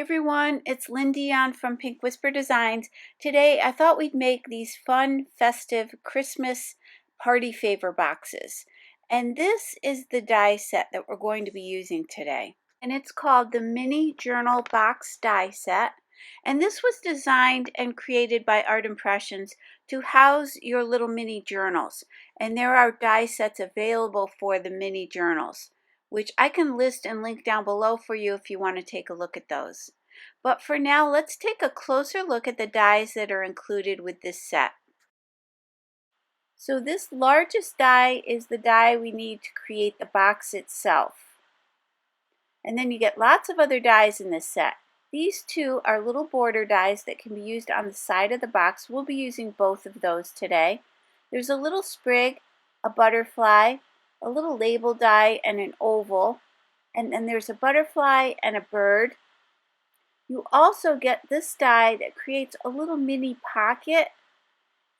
everyone, it's Lynn Dion from Pink Whisper Designs. Today I thought we'd make these fun, festive Christmas party favor boxes. And this is the die set that we're going to be using today. And it's called the Mini Journal Box Die Set. And this was designed and created by Art Impressions to house your little mini journals. And there are die sets available for the mini journals, which I can list and link down below for you if you want to take a look at those. But for now, let's take a closer look at the dies that are included with this set. So this largest die is the die we need to create the box itself. And then you get lots of other dies in this set. These two are little border dies that can be used on the side of the box. We'll be using both of those today. There's a little sprig, a butterfly, a little label die, and an oval. And then there's a butterfly and a bird. You also get this die that creates a little mini pocket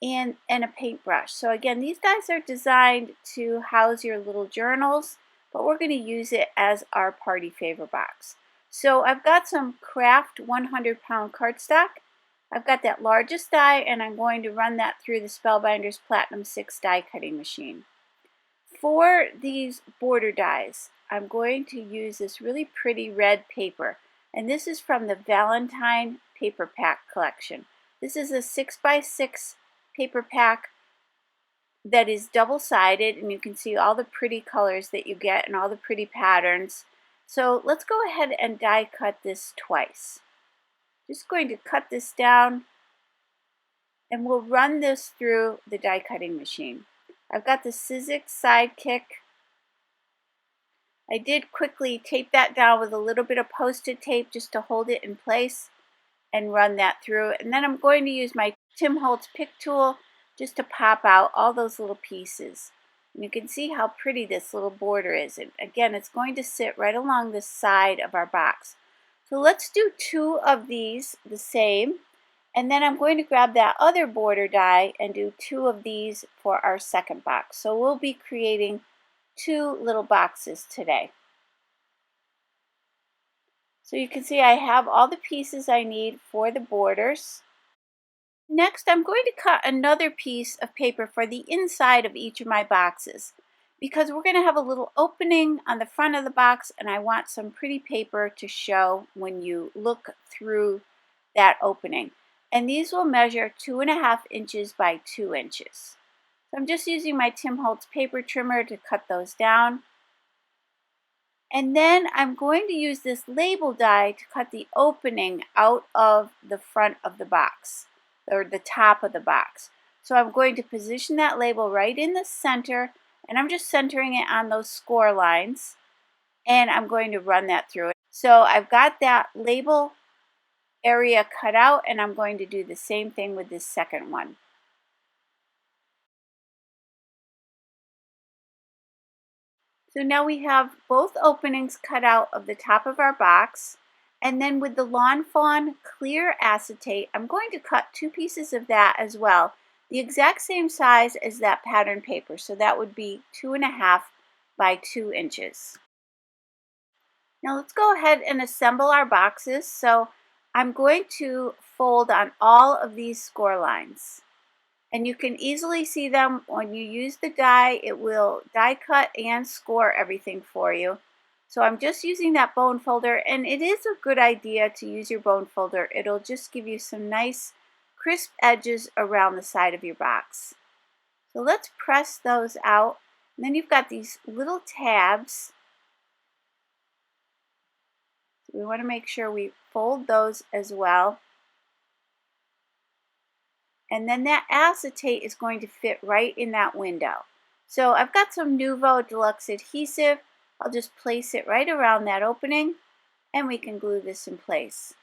and a paintbrush. So again, these dies are designed to house your little journals, but we're going to use it as our party favor box. So I've got some Kraft 100-pound cardstock. I've got that largest die, and I'm going to run that through the Spellbinders Platinum 6 die cutting machine. For these border dies, I'm going to use this really pretty red paper, and this is from the Valentine paper pack collection. This is a 6x6 paper pack that is double-sided, and you can see all the pretty colors that you get and all the pretty patterns. So let's go ahead and die cut this twice. Just going to cut this down, and we'll run this through the die cutting machine. I've got the Sizzix Sidekick. I did quickly tape that down with a little bit of Post-it tape just to hold it in place and run that through. And then I'm going to use my Tim Holtz pick tool just to pop out all those little pieces. And you can see how pretty this little border is. And again, it's going to sit right along the side of our box. So let's do two of these the same. And then I'm going to grab that other border die and do two of these for our second box. So we'll be creating two little boxes today. So you can see I have all the pieces I need for the borders. Next, I'm going to cut another piece of paper for the inside of each of my boxes, because we're going to have a little opening on the front of the box, and I want some pretty paper to show when you look through that opening. And these will measure 2.5 inches by 2 inches. So I'm just using my Tim Holtz paper trimmer to cut those down. And then I'm going to use this label die to cut the opening out of the front of the box, or the top of the box. So I'm going to position that label right in the center, and I'm just centering it on those score lines, and I'm going to run that through it. So I've got that label area cut out, and I'm going to do the same thing with this second one. So now we have both openings cut out of the top of our box. And then with the Lawn Fawn clear acetate, I'm going to cut two pieces of that as well, the exact same size as that pattern paper. So that would be 2.5 by 2 inches. Now let's go ahead and assemble our boxes. So I'm going to fold on all of these score lines. And you can easily see them when you use the die. It will die cut and score everything for you. So I'm just using that bone folder, and it is a good idea to use your bone folder. It'll just give you some nice crisp edges around the side of your box. So let's press those out. And then you've got these little tabs. So we want to make sure we fold those as well. And then that acetate is going to fit right in that window. So I've got some Nouveau Deluxe adhesive. I'll just place it right around that opening, and we can glue this in place.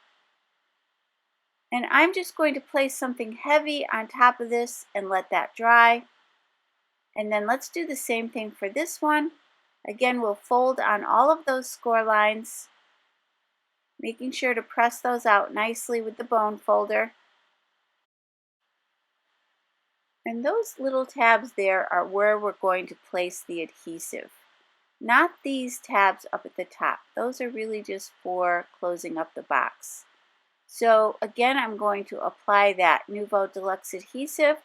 And I'm just going to place something heavy on top of this and let that dry. And then let's do the same thing for this one. Again, we'll fold on all of those score lines, making sure to press those out nicely with the bone folder. And those little tabs there are where we're going to place the adhesive. not these tabs up at the top. Those are really just for closing up the box. So again, I'm going to apply that Nouveau Deluxe adhesive,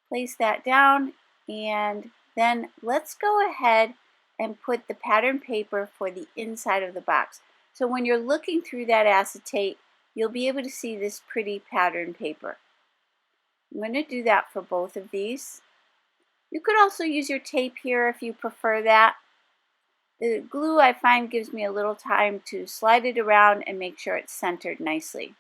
place that down, and then let's go ahead and put the pattern paper for the inside of the box. So when you're looking through that acetate, you'll be able to see this pretty pattern paper. I'm going to do that for both of these. You could also use your tape here if you prefer that. The glue, I find, gives me a little time to slide it around and make sure it's centered nicely.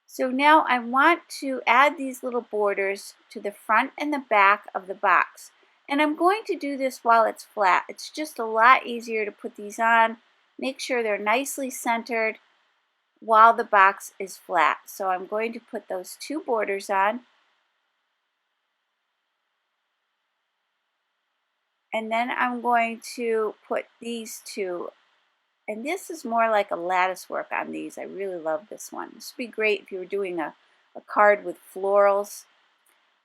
So now I want to add these little borders to the front and the back of the box. And I'm going to do this while it's flat. It's just a lot easier to put these on, make sure they're nicely centered while the box is flat. So I'm going to put those two borders on. And then I'm going to put these two. And this is more like a lattice work on these. I really love this one. This would be great if you were doing a card with florals.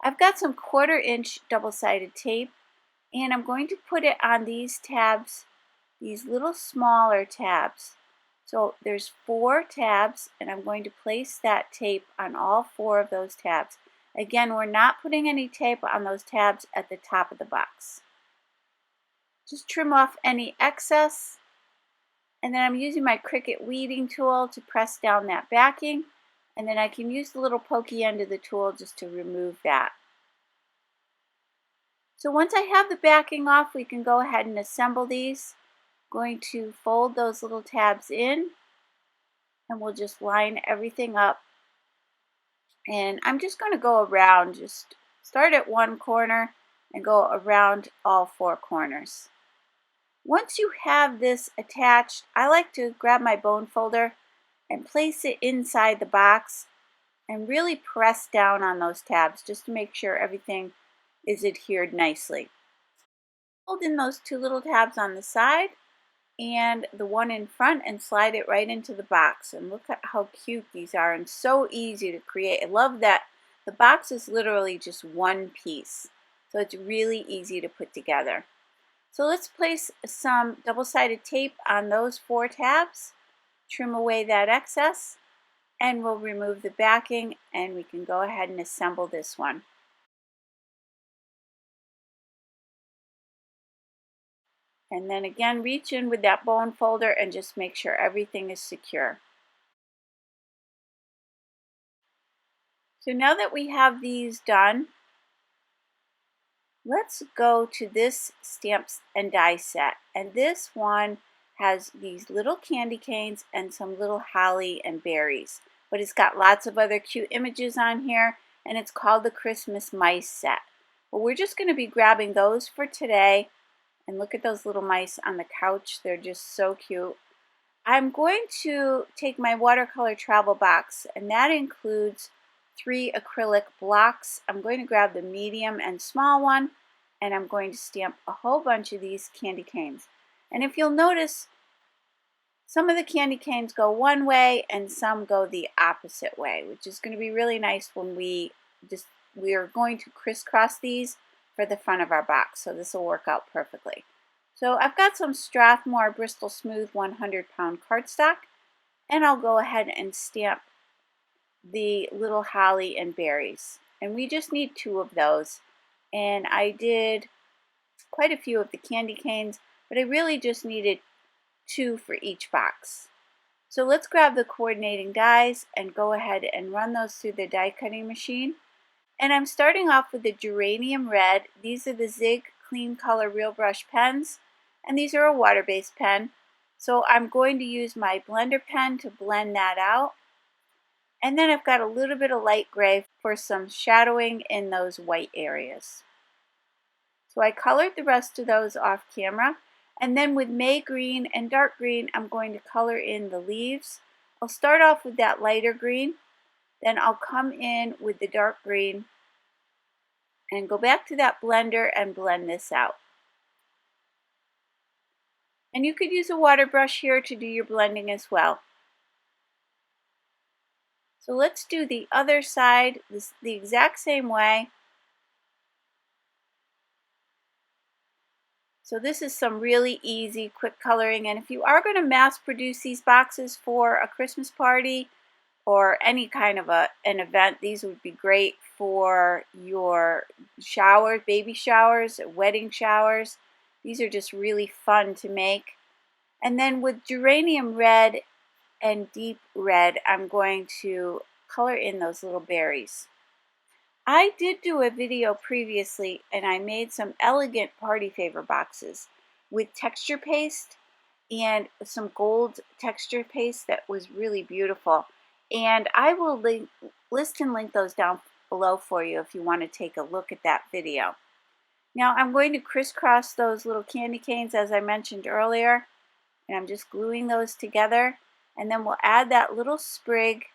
I've got some 1/4 inch double-sided tape, and I'm going to put it on these tabs, these little smaller tabs. So there's 4 tabs, and I'm going to place that tape on all 4 of those tabs. Again, we're not putting any tape on those tabs at the top of the box. Just trim off any excess. And then I'm using my Cricut weeding tool to press down that backing. And then I can use the little pokey end of the tool just to remove that. So once I have the backing off, we can go ahead and assemble these. I'm going to fold those little tabs in, and we'll just line everything up. And I'm just going to go around, just start at one corner and go around all 4 corners. Once you have this attached, I like to grab my bone folder and place it inside the box and really press down on those tabs just to make sure everything is adhered nicely. Hold in those 2 little tabs on the side and the one in front and slide it right into the box. And look at how cute these are and so easy to create. I love that the box is literally just one piece, so it's really easy to put together. So let's place some double-sided tape on those 4 tabs, trim away that excess, and we'll remove the backing, and we can go ahead and assemble this one. And then again, reach in with that bone folder and just make sure everything is secure. So now that we have these done, let's go to this stamps and die set. And this one has these little candy canes and some little holly and berries. But it's got lots of other cute images on here, and it's called the Christmas Mice set. Well, we're just going to be grabbing those for today. And look at those little mice on the couch. They're just so cute. I'm going to take my watercolor travel box, and that includes 3 acrylic blocks. I'm going to grab the medium and small one, and I'm going to stamp a whole bunch of these candy canes. And if you'll notice, some of the candy canes go one way and some go the opposite way, which is going to be really nice when we are going to crisscross these for the front of our box. So this will work out perfectly. So I've got some Strathmore Bristol Smooth 100-pound cardstock, and I'll go ahead and stamp the little holly and berries. And we just need 2 of those. And I did quite a few of the candy canes, but I really just needed 2 for each box. So let's grab the coordinating dies and go ahead and run those through the die cutting machine. And I'm starting off with the geranium red. These are the Zig Clean Color Real Brush pens, and these are a water-based pen. So I'm going to use my blender pen to blend that out. And then I've got a little bit of light gray for some shadowing in those white areas. So I colored the rest of those off camera. And then with May green and dark green, I'm going to color in the leaves. I'll start off with that lighter green. Then I'll come in with the dark green and go back to that blender and blend this out. And you could use a water brush here to do your blending as well. So let's do the other side the exact same way. So this is some really easy, quick coloring. And if you are going to mass produce these boxes for a Christmas party or any kind of an event, these would be great for your showers, baby showers, wedding showers. These are just really fun to make. And then with geranium red and deep red, I'm going to color in those little berries. I did do a video previously and I made some elegant party favor boxes with texture paste and some gold texture paste that was really beautiful. And I will list and link those down below for you if you want to take a look at that video. Now I'm going to crisscross those little candy canes as I mentioned earlier, and I'm just gluing those together, and then we'll add that little sprig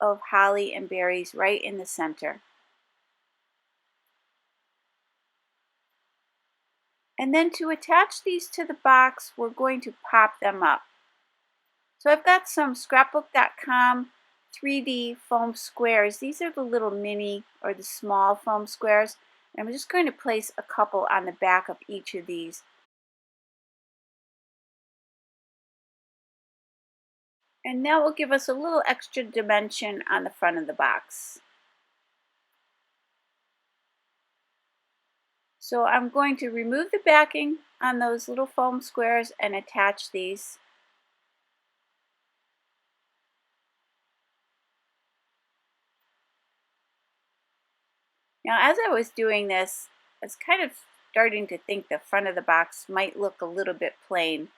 of holly and berries right in the center. And then to attach these to the box, we're going to pop them up. So I've got some scrapbook.com 3D foam squares. These are the little mini or the small foam squares. And I'm just going to place a couple on the back of each of these. And that will give us a little extra dimension on the front of the box. So I'm going to remove the backing on those little foam squares and attach these. Now, as I was doing this, I was kind of starting to think the front of the box might look a little bit plain.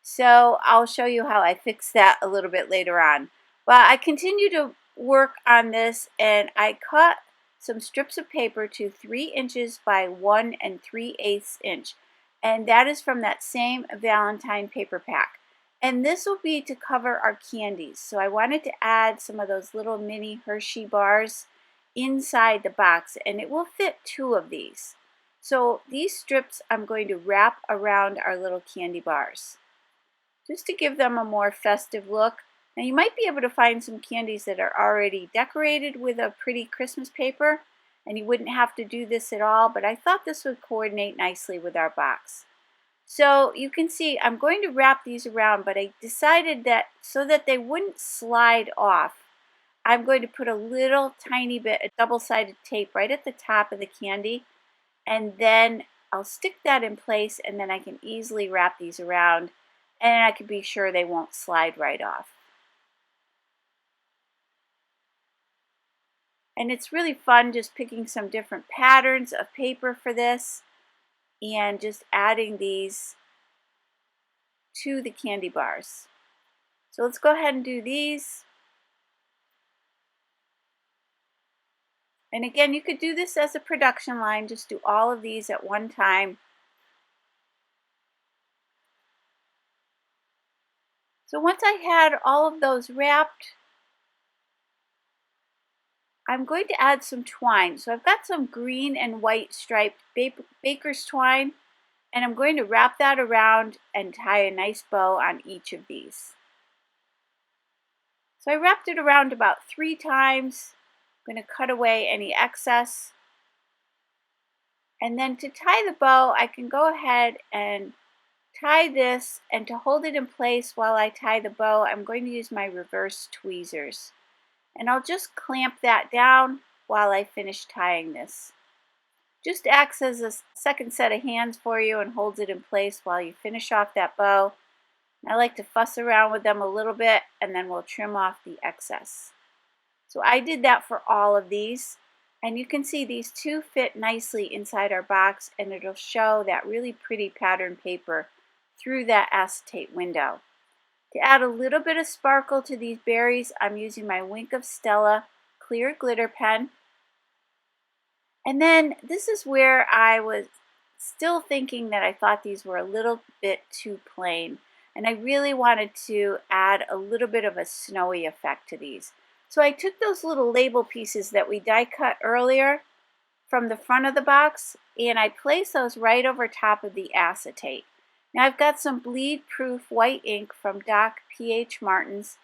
So I'll show you how I fix that a little bit later on. But I continue to work on this, and I cut some strips of paper to 3 inches by 1 3/8 inch. And that is from that same Valentine paper pack. And this will be to cover our candies. So I wanted to add some of those little mini Hershey bars inside the box, and it will fit 2 of these. So these strips I'm going to wrap around our little candy bars, just to give them a more festive look. Now you might be able to find some candies that are already decorated with a pretty Christmas paper, and you wouldn't have to do this at all, but I thought this would coordinate nicely with our box. So you can see I'm going to wrap these around, but I decided that so that they wouldn't slide off, I'm going to put a little tiny bit of double-sided tape right at the top of the candy, and then I'll stick that in place, and then I can easily wrap these around, and I can be sure they won't slide right off. And it's really fun just picking some different patterns of paper for this and just adding these to the candy bars. So let's go ahead and do these. And again, you could do this as a production line, just do all of these at one time. So once I had all of those wrapped, I'm going to add some twine. So I've got some green and white striped baker's twine, and I'm going to wrap that around and tie a nice bow on each of these. So I wrapped it around about 3 times. I'm going to cut away any excess. And then to tie the bow, I can go ahead and tie this, and to hold it in place while I tie the bow, I'm going to use my reverse tweezers. And I'll just clamp that down while I finish tying this. Just acts as a second set of hands for you and holds it in place while you finish off that bow. I like to fuss around with them a little bit, and then we'll trim off the excess. So I did that for all of these, and you can see these 2 fit nicely inside our box, and it'll show that really pretty pattern paper through that acetate window. To add a little bit of sparkle to these berries, I'm using my Wink of Stella clear glitter pen. And then this is where I was still thinking that I thought these were a little bit too plain. And I really wanted to add a little bit of a snowy effect to these. So I took those little label pieces that we die cut earlier from the front of the box, and I placed those right over top of the acetate. Now I've got some bleed-proof white ink from Doc P.H. Martin's.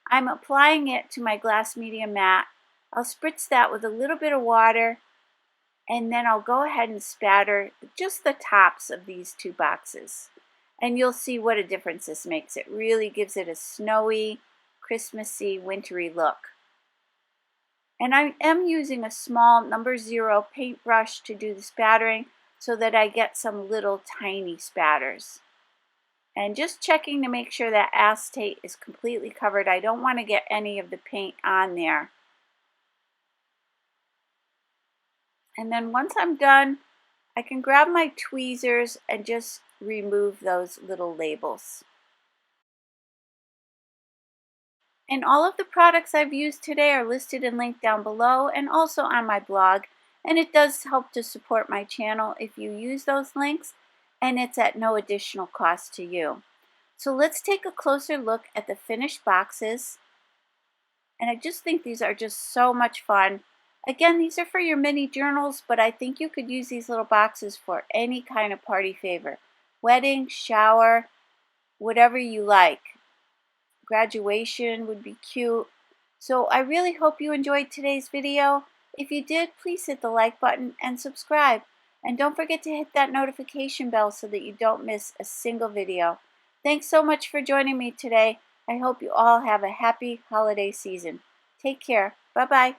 I'm applying it to my glass media mat. I'll spritz that with a little bit of water, And then I'll go ahead and spatter just the tops of these two boxes. And you'll see what a difference this makes. It really gives it a snowy, Christmassy, wintry look. And I am using a small number 0 paintbrush to do the spattering so that I get some little tiny spatters. And just checking to make sure that acetate is completely covered. I don't want to get any of the paint on there. And then once I'm done, I can grab my tweezers and just remove those little labels. And all of the products I've used today are listed and linked down below and also on my blog. And it does help to support my channel if you use those links, and it's at no additional cost to you. So let's take a closer look at the finished boxes. And I just think these are just so much fun. Again, these are for your mini journals, but I think you could use these little boxes for any kind of party favor. Wedding, shower, whatever you like. Graduation would be cute. So I really hope you enjoyed today's video. If you did, please hit the like button and subscribe. And don't forget to hit that notification bell so that you don't miss a single video. Thanks so much for joining me today. I hope you all have a happy holiday season. Take care. Bye-bye.